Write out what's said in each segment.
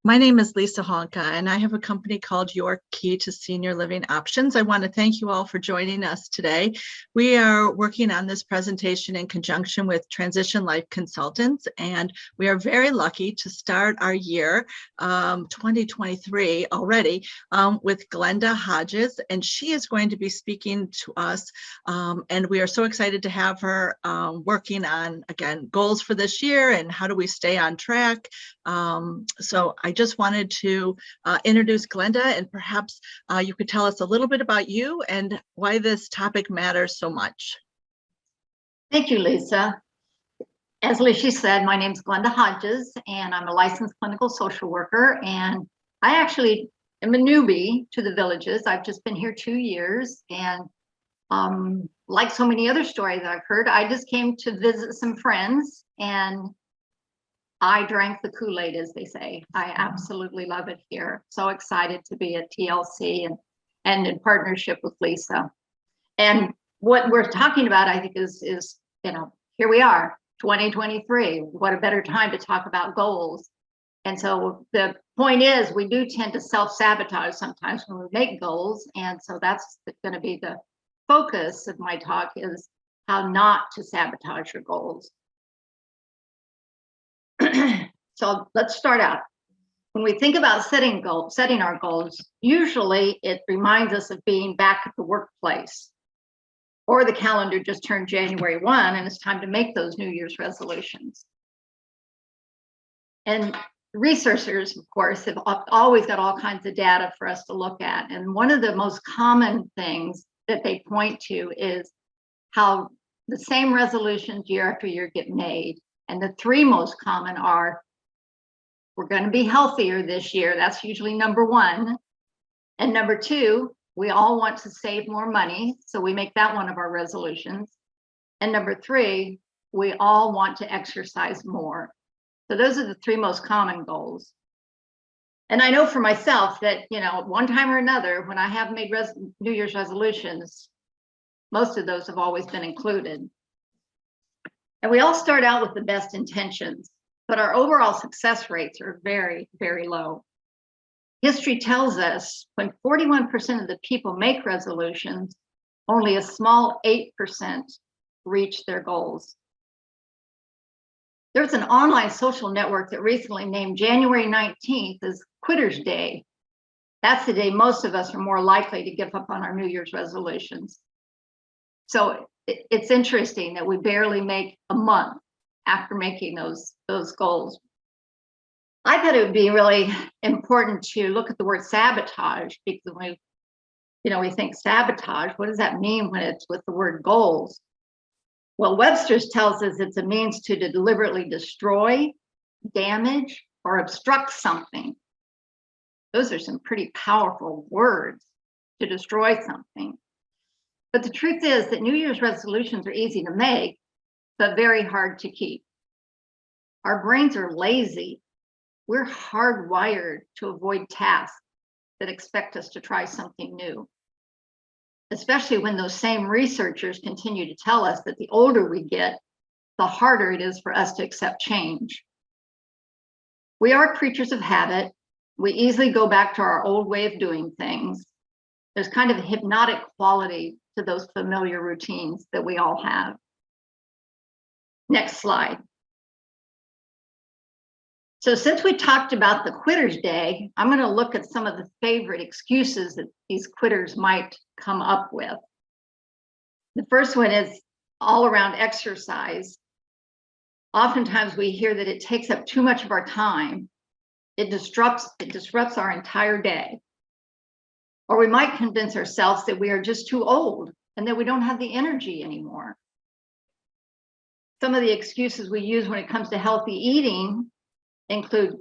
My name is Lisa Honka, and I have a company called Your Key to Senior Living Options. I want to thank you all for joining us today. We are working on this presentation in conjunction with Transition Life Consultants, and we are very lucky to start our year 2023 already with Glenda Hodges, and she is going to be speaking to us, and we are so excited to have her working on, again, goals for this year and how do we stay on track. So I just wanted to introduce Glenda, and perhaps you could tell us a little bit about you and why this topic matters so much. Thank you, Lisa. As Lisa said, my name is Glenda Hodges, and I'm a licensed clinical social worker, and I actually am a newbie to the Villages. I've just been here 2 years, and like so many other stories I've heard, I just came to visit some friends, and I drank the Kool-Aid, as they say. I absolutely love it here. So excited to be at TLC and in partnership with Lisa. And what we're talking about, I think, is here we are, 2023. What a better time to talk about goals. And so the point is, we do tend to self-sabotage sometimes when we make goals. And so that's going to be the focus of my talk, is how not to sabotage your goals. So let's start out. When we think about setting our goals, usually it reminds us of being back at the workplace, or the calendar just turned January 1 and it's time to make those New Year's resolutions. And researchers, of course, have always got all kinds of data for us to look at. And one of the most common things that they point to is how the same resolutions year after year get made. And the three most common are, we're going to be healthier this year. That's usually number one. And number two, we all want to save more money. So we make that one of our resolutions. And number three, we all want to exercise more. So those are the three most common goals. And I know for myself that, one time or another, when I have made New Year's resolutions, most of those have always been included. And we all start out with the best intentions, but our overall success rates are very, very low. History tells us when 41% of the people make resolutions, only a small 8% reach their goals. There's an online social network that recently named January 19th as Quitter's Day. That's the day most of us are more likely to give up on our New Year's resolutions. So it's interesting that we barely make a month after making those goals. I thought it would be really important to look at the word sabotage, because when we think sabotage, what does that mean when it's with the word goals? Well, Webster's tells us it's a means to deliberately destroy, damage, or obstruct something. Those are some pretty powerful words, to destroy something. But the truth is that New Year's resolutions are easy to make, but very hard to keep. Our brains are lazy. We're hardwired to avoid tasks that expect us to try something new, especially when those same researchers continue to tell us that the older we get, the harder it is for us to accept change. We are creatures of habit. We easily go back to our old way of doing things. There's kind of a hypnotic quality to those familiar routines that we all have. Next slide. So since we talked about the Quitter's Day, I'm going to look at some of the favorite excuses that these quitters might come up with. The first one is all around exercise. Oftentimes we hear that it takes up too much of our time. It disrupts our entire day. Or we might convince ourselves that we are just too old and that we don't have the energy anymore. Some of the excuses we use when it comes to healthy eating include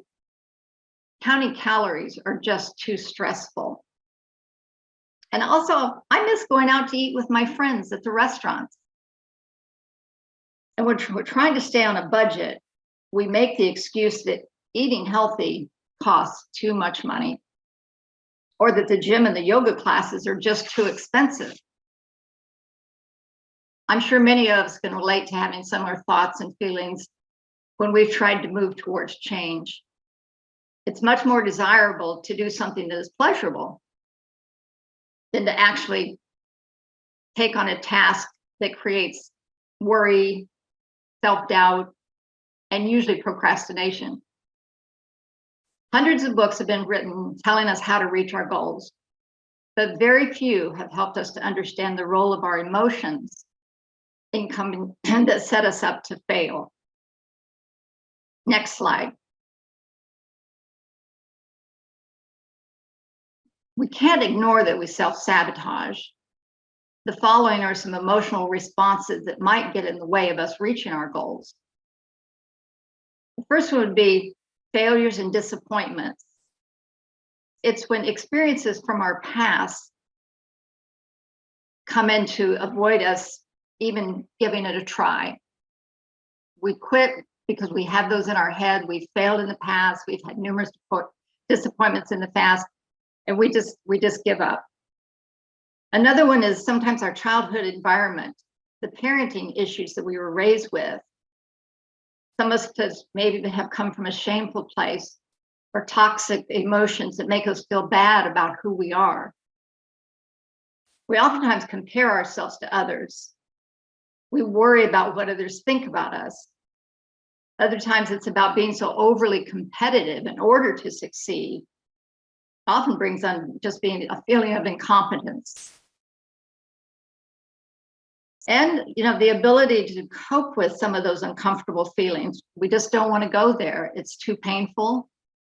counting calories are just too stressful. And also, I miss going out to eat with my friends at the restaurants. And we're trying to stay on a budget. We make the excuse that eating healthy costs too much money, or that the gym and the yoga classes are just too expensive. I'm sure many of us can relate to having similar thoughts and feelings when we've tried to move towards change. It's much more desirable to do something that is pleasurable than to actually take on a task that creates worry, self-doubt, and usually procrastination. Hundreds of books have been written telling us how to reach our goals, but very few have helped us to understand the role of our emotions in coming that set us up to fail. Next slide. We can't ignore that we self-sabotage. The following are some emotional responses that might get in the way of us reaching our goals. The first one would be failures and disappointments. It's when experiences from our past come in to avoid us even giving it a try. We quit because we have those in our head. We've failed in the past. We've had numerous disappointments in the past, and we just give up. Another one is sometimes our childhood environment, the parenting issues that we were raised with. Some of us maybe have come from a shameful place or toxic emotions that make us feel bad about who we are. We oftentimes compare ourselves to others. We worry about what others think about us. Other times it's about being so overly competitive in order to succeed. Often brings on just being a feeling of incompetence. And the ability to cope with some of those uncomfortable feelings. We just don't want to go there. It's too painful.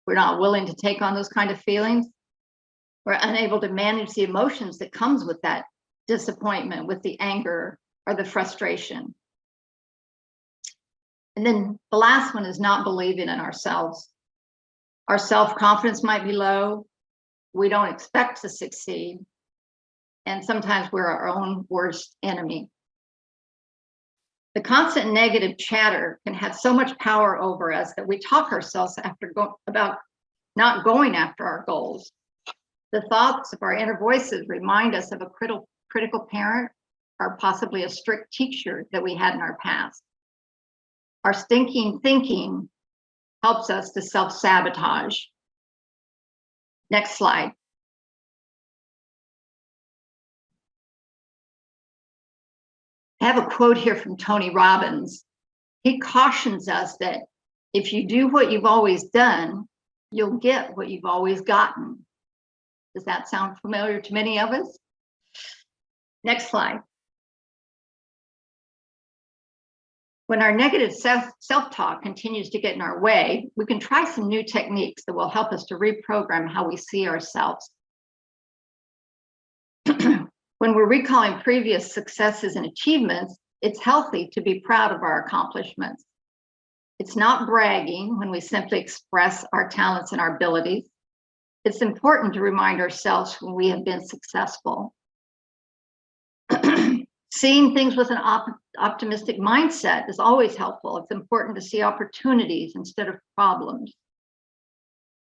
We're not willing to take on those kind of feelings. We're unable to manage the emotions that comes with that disappointment, with the anger or the frustration. And then the last one is not believing in ourselves. Our self-confidence might be low. We don't expect to succeed. And sometimes we're our own worst enemy. The constant negative chatter can have so much power over us that we talk ourselves about not going after our goals. The thoughts of our inner voices remind us of a critical parent or possibly a strict teacher that we had in our past. Our stinking thinking helps us to self-sabotage. Next slide. I have a quote here from Tony Robbins. He cautions us that if you do what you've always done, you'll get what you've always gotten. Does that sound familiar to many of us? Next slide. When our negative self-talk continues to get in our way, we can try some new techniques that will help us to reprogram how we see ourselves. When we're recalling previous successes and achievements, it's healthy to be proud of our accomplishments. It's not bragging when we simply express our talents and our abilities. It's important to remind ourselves when we have been successful. Seeing things with an optimistic mindset is always helpful. It's important to see opportunities instead of problems.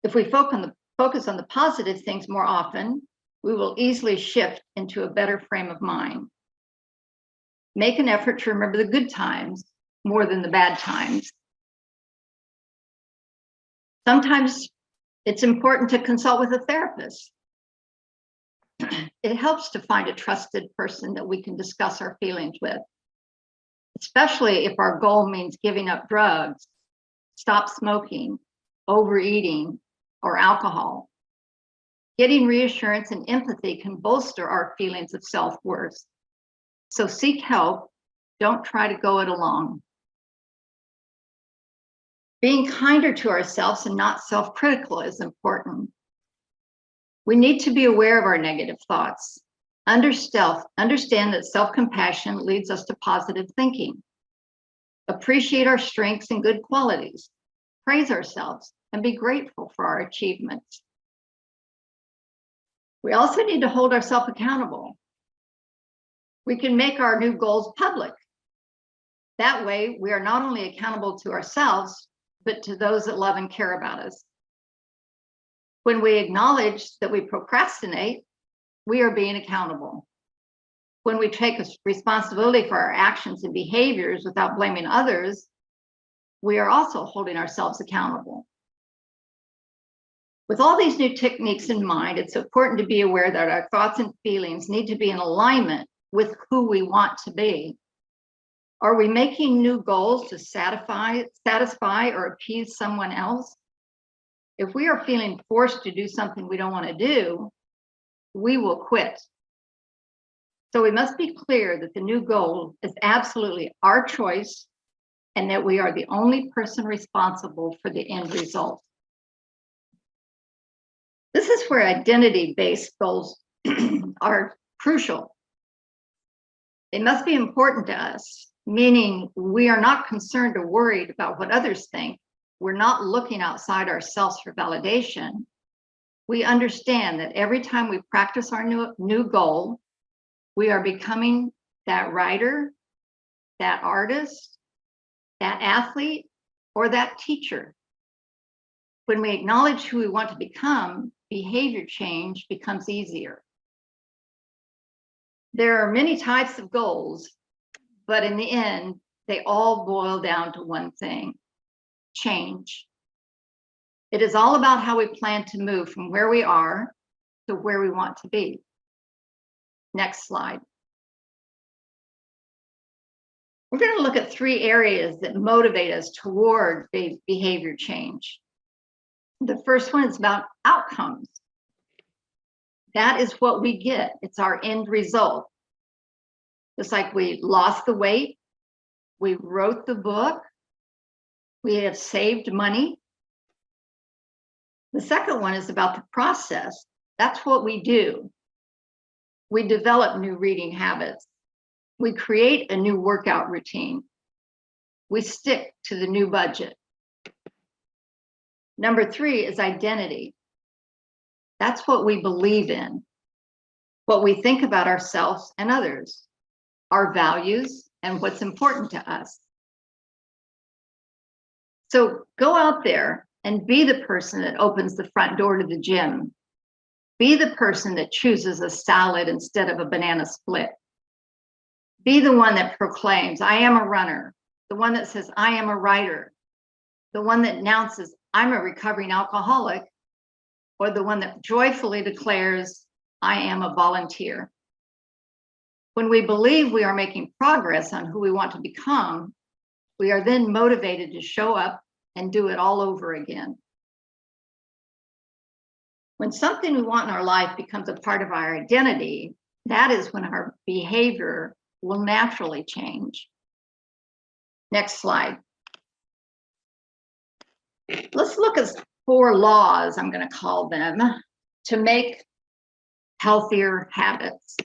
If we focus on the positive things more often, we will easily shift into a better frame of mind. Make an effort to remember the good times more than the bad times. Sometimes it's important to consult with a therapist. It helps to find a trusted person that we can discuss our feelings with, especially if our goal means giving up drugs, stop smoking, overeating, or alcohol. Getting reassurance and empathy can bolster our feelings of self-worth. So seek help. Don't try to go it alone. Being kinder to ourselves and not self-critical is important. We need to be aware of our negative thoughts. Understand that self-compassion leads us to positive thinking. Appreciate our strengths and good qualities. Praise ourselves and be grateful for our achievements. We also need to hold ourselves accountable. We can make our new goals public. That way, we are not only accountable to ourselves, but to those that love and care about us. When we acknowledge that we procrastinate, we are being accountable. When we take responsibility for our actions and behaviors without blaming others, we are also holding ourselves accountable. With all these new techniques in mind, it's important to be aware that our thoughts and feelings need to be in alignment with who we want to be. Are we making new goals to satisfy or appease someone else? If we are feeling forced to do something we don't want to do, we will quit. So we must be clear that the new goal is absolutely our choice and that we are the only person responsible for the end result. This is where identity-based goals are crucial. They must be important to us, meaning we are not concerned or worried about what others think. We're not looking outside ourselves for validation. We understand that every time we practice our new goal, we are becoming that writer, that artist, that athlete, or that teacher. When we acknowledge who we want to become, behavior change becomes easier. There are many types of goals, but in the end, they all boil down to one thing: change. It is all about how we plan to move from where we are to where we want to be. Next slide. We're going to look at 3 areas that motivate us toward behavior change. The first one is about outcomes. That is what we get. It's our end result. Just like we lost the weight, we wrote the book, we have saved money. The second one is about the process. That's what we do. We develop new reading habits. We create a new workout routine. We stick to the new budget. Number 3 is identity. That's what we believe in, what we think about ourselves and others, our values, and what's important to us. So go out there and be the person that opens the front door to the gym. Be the person that chooses a salad instead of a banana split. Be the one that proclaims, I am a runner. The one that says, I am a writer. The one that announces, I'm a recovering alcoholic. Or the one that joyfully declares, I am a volunteer. When we believe we are making progress on who we want to become, we are then motivated to show up and do it all over again. When something we want in our life becomes a part of our identity, that is when our behavior will naturally change. Next slide. Let's look at 4 laws, I'm going to call them, to make healthier habits.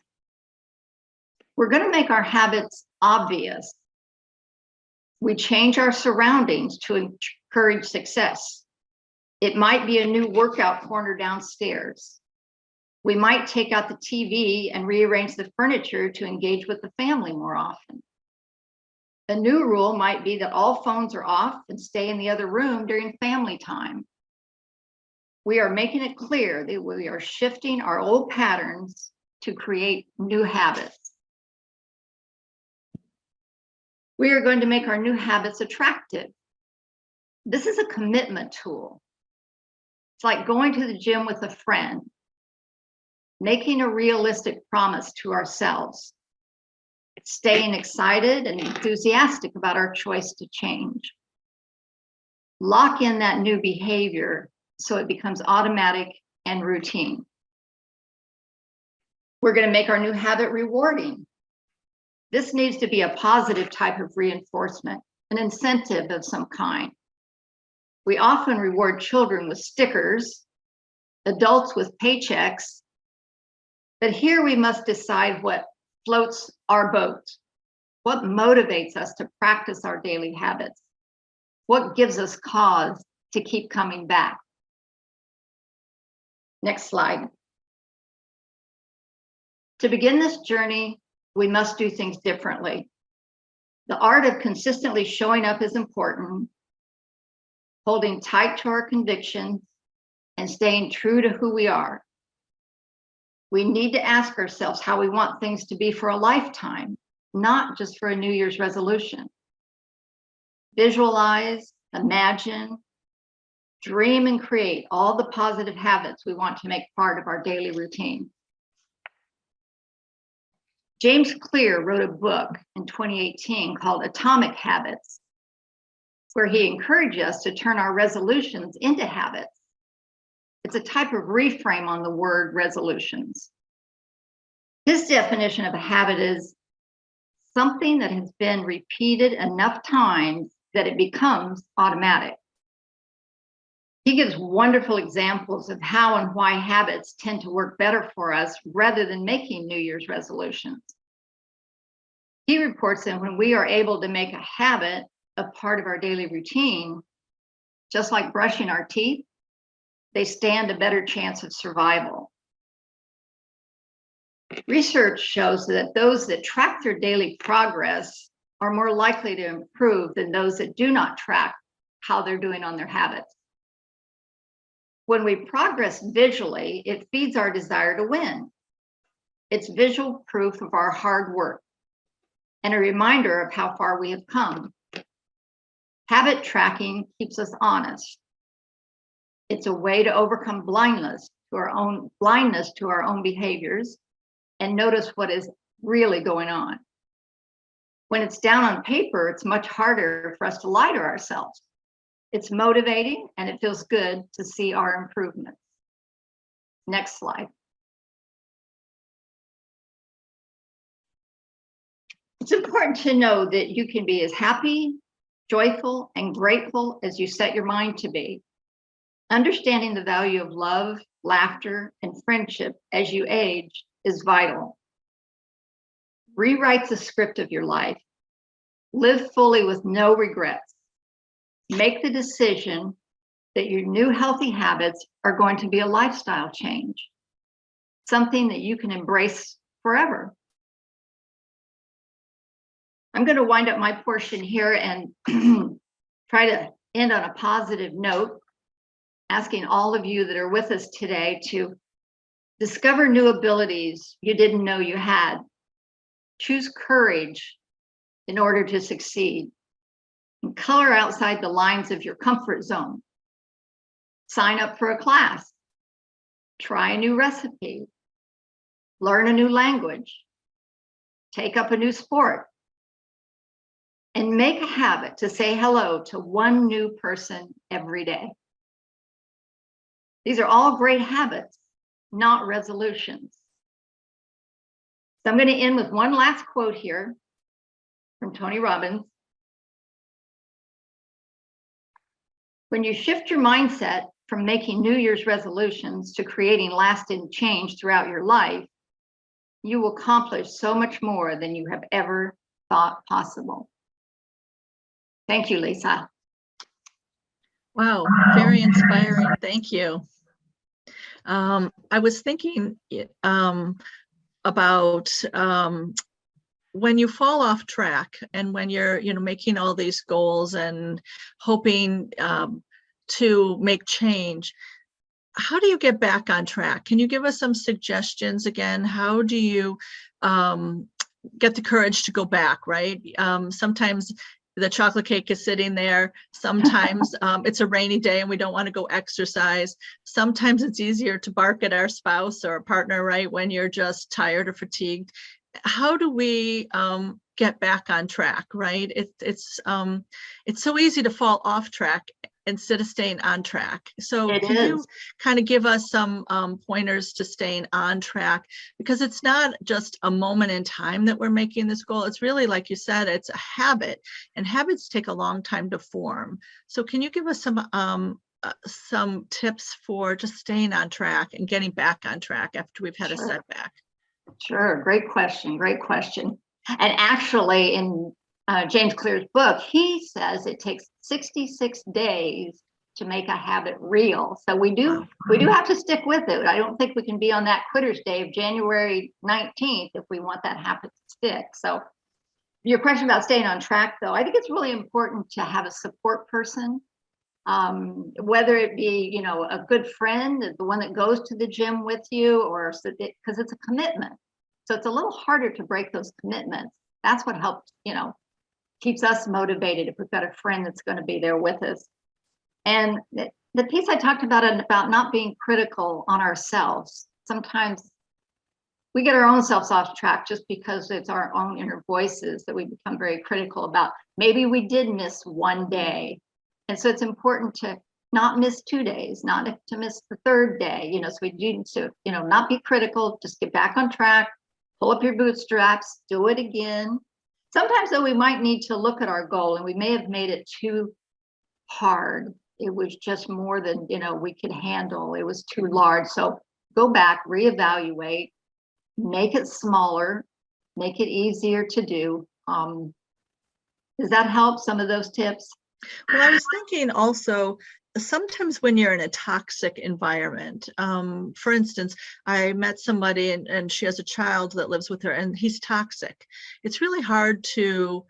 We're going to make our habits obvious. We change our surroundings to encourage success. It might be a new workout corner downstairs. We might take out the TV and rearrange the furniture to engage with the family more often. A new rule might be that all phones are off and stay in the other room during family time. We are making it clear that we are shifting our old patterns to create new habits. We are going to make our new habits attractive. This is a commitment tool. It's like going to the gym with a friend, making a realistic promise to ourselves, staying excited and enthusiastic about our choice to change. Lock in that new behavior so it becomes automatic and routine. We're going to make our new habit rewarding. This needs to be a positive type of reinforcement, an incentive of some kind. We often reward children with stickers, adults with paychecks, but here we must decide what floats our boat, what motivates us to practice our daily habits, what gives us cause to keep coming back. Next slide. To begin this journey, we must do things differently. The art of consistently showing up is important, holding tight to our convictions, and staying true to who we are. We need to ask ourselves how we want things to be for a lifetime, not just for a New Year's resolution. Visualize, imagine, dream and create all the positive habits we want to make part of our daily routine. James Clear wrote a book in 2018 called Atomic Habits, where he encouraged us to turn our resolutions into habits. It's a type of reframe on the word resolutions. His definition of a habit is something that has been repeated enough times that it becomes automatic. He gives wonderful examples of how and why habits tend to work better for us rather than making New Year's resolutions. He reports that when we are able to make a habit a part of our daily routine, just like brushing our teeth, they stand a better chance of survival. Research shows that those that track their daily progress are more likely to improve than those that do not track how they're doing on their habits. When we progress visually, it feeds our desire to win. It's visual proof of our hard work and a reminder of how far we have come. Habit tracking keeps us honest. It's a way to overcome blindness to our own behaviors and notice what is really going on. When it's down on paper, it's much harder for us to lie to ourselves. It's motivating and it feels good to see our improvements. Next slide. It's important to know that you can be as happy, joyful, and grateful as you set your mind to be. Understanding the value of love, laughter, and friendship as you age is vital. Rewrite the script of your life. Live fully with no regrets. Make the decision that your new healthy habits are going to be a lifestyle change, something that you can embrace forever. I'm going to wind up my portion here and try to end on a positive note, asking all of you that are with us today to discover new abilities you didn't know you had. Choose courage in order to succeed. And color outside the lines of your comfort zone. Sign up for a class. Try a new recipe. Learn a new language. Take up a new sport. And make a habit to say hello to one new person every day. These are all great habits, not resolutions. So I'm going to end with one last quote here from Tony Robbins. When you shift your mindset from making New Year's resolutions to creating lasting change throughout your life, you will accomplish so much more than you have ever thought possible. Thank you, Lisa. Wow, very inspiring. Thank you. I was thinking about when you fall off track and when you're, making all these goals and hoping to make change. How do you get back on track? Can you give us some suggestions again? How do you get the courage to go back, right? Sometimes the chocolate cake is sitting there. Sometimes it's a rainy day and we don't want to go exercise. Sometimes it's easier to bark at our spouse or a partner, right? When you're just tired or fatigued. How do we get back on track, right? It's so easy to fall off track instead of staying on track. So can you kind of give us some pointers to staying on track? Because it's not just a moment in time that we're making this goal. It's really, like you said, it's a habit, and habits take a long time to form. So can you give us some tips for just staying on track and getting back on track after we've had a setback? Sure, great question, great question. And actually in James Clear's book, he says it takes 66 days to make a habit real. So we do have to stick with it. I don't think we can be on that quitter's day of January 19th if we want that habit to stick. So your question about staying on track, though, I think it's really important to have a support person, whether it be, a good friend, the one that goes to the gym with you, or because it's a commitment. So it's a little harder to break those commitments. That's what helps, keeps us motivated if we've got a friend that's going to be there with us. And the piece I talked about not being critical on ourselves. Sometimes we get our own selves off track just because it's our own inner voices that we become very critical about. Maybe we did miss one day. And so it's important to not miss 2 days, not to miss the third day, so we need to, not be critical, just get back on track, pull up your bootstraps, do it again. Sometimes though, we might need to look at our goal and we may have made it too hard. It was just more than, we could handle. It was too large. So go back, reevaluate, make it smaller, make it easier to do. Does that help, some of those tips? Well, I was thinking also, sometimes when you're in a toxic environment, for instance, I met somebody and she has a child that lives with her and he's toxic. It's really hard to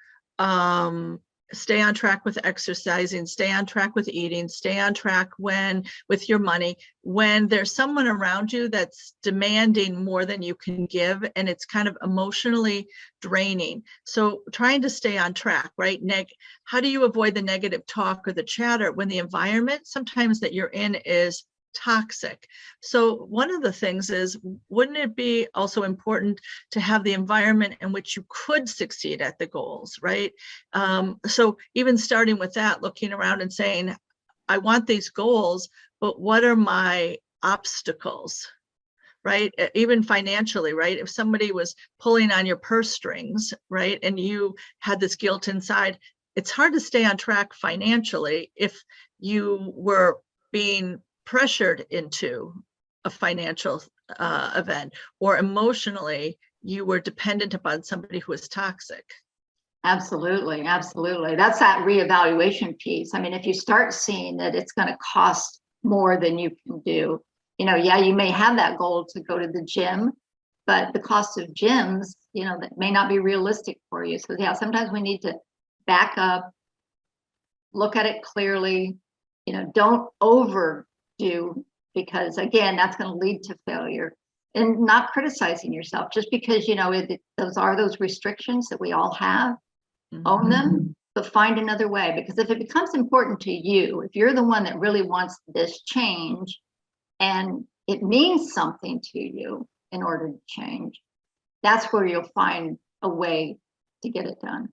stay on track with exercising, stay on track with eating, stay on track with your money, when there's someone around you that's demanding more than you can give, and it's kind of emotionally draining. So trying to stay on track, right? How do you avoid the negative talk or the chatter when the environment sometimes that you're in is toxic? So one of the things is, wouldn't it be also important to have the environment in which you could succeed at the goals, right? So even starting with that, looking around and saying, I want these goals, but what are my obstacles, right? Even financially, right? If somebody was pulling on your purse strings, right, and you had this guilt inside, it's hard to stay on track financially if you were being pressured into a financial event, or emotionally you were dependent upon somebody who was toxic. Absolutely, absolutely. That's that reevaluation piece. I mean, if you start seeing that it's going to cost more than you can do, yeah, you may have that goal to go to the gym, but the cost of gyms, that may not be realistic for you. So yeah, sometimes we need to back up, look at it clearly, don't overdo, because again, that's going to lead to failure. And not criticizing yourself just because, those are those restrictions that we all have. Own them, but find another way. Because if it becomes important to you, if you're the one that really wants this change and it means something to you in order to change, that's where you'll find a way to get it done.